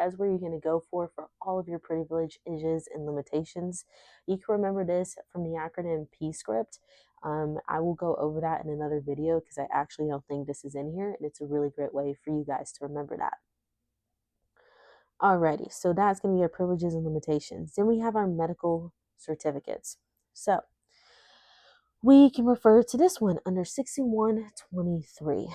that is where you're going to go for all of your privileges and limitations. You can remember this from the acronym P script. I will go over that in another video because I actually don't think this is in here, and it's a really great way for you guys to remember that. Alrighty, so that's going to be our privileges and limitations. Then we have our medical certificates. So we can refer to this one under 6123.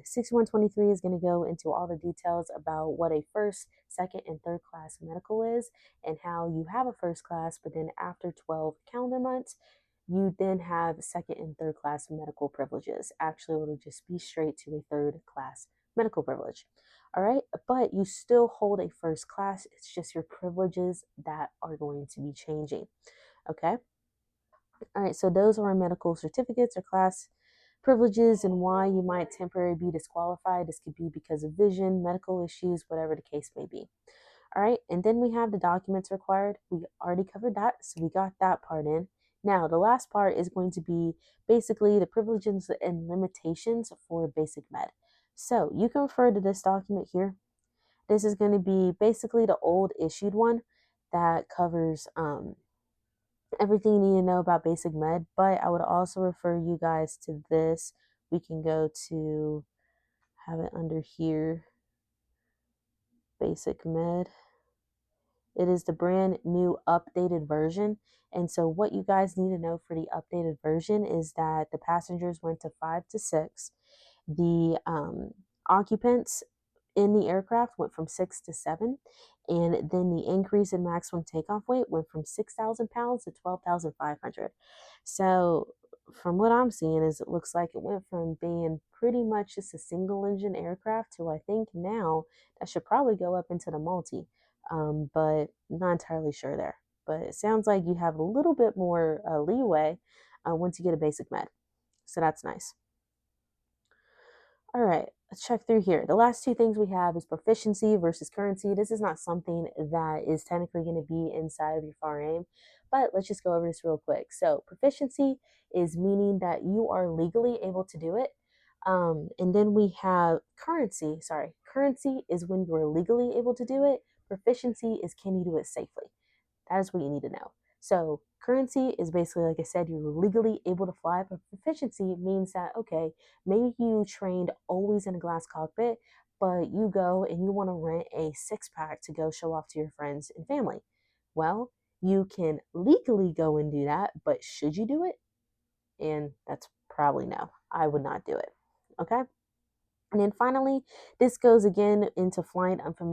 6123 is going to go into all the details about what a first, second, and third class medical is, and how you have a first class, but then after 12 calendar months, you then have second and third class medical privileges. Actually, it'll just be straight to a third class medical privilege. All right, but you still hold a first class. It's just your privileges that are going to be changing. Okay. All right, so those are our medical certificates or class privileges and why you might temporarily be disqualified. This could be because of vision, medical issues, whatever the case may be. All right, and then we have the documents required. We already covered that, so we got that part in. Now, the last part is going to be basically the privileges and limitations for basic med. So you can refer to this document here. This is going to be basically the old issued one that covers everything you need to know about basic med, but I would also refer you guys to this. We can go to have it under here, basic med. It is the brand new updated version. And so what you guys need to know for the updated version is that the passengers went to 5 to 6. The occupants in the aircraft went from 6 to 7. And then the increase in maximum takeoff weight went from 6,000 pounds to 12,500. So from what I'm seeing is it looks like it went from being pretty much just a single engine aircraft to I think now that should probably go up into the multi. But not entirely sure there. But it sounds like you have a little bit more leeway once you get a basic med. So that's nice. All right, let's check through here. The last two things we have is proficiency versus currency. This is not something that is technically going to be inside of your FAR aim, but let's just go over this real quick. So proficiency is meaning that you are legally able to do it. And then we have currency. Sorry, currency is when you are legally able to do it. Proficiency is can you do it safely? That is what you need to know. So currency is basically, like I said, you're legally able to fly, but proficiency means that, okay, maybe you trained always in a glass cockpit, but you go and you want to rent a 6-pack to go show off to your friends and family. Well, you can legally go and do that, but should you do it? And that's probably no. I would not do it. Okay. And then finally, this goes again into flying unfamiliar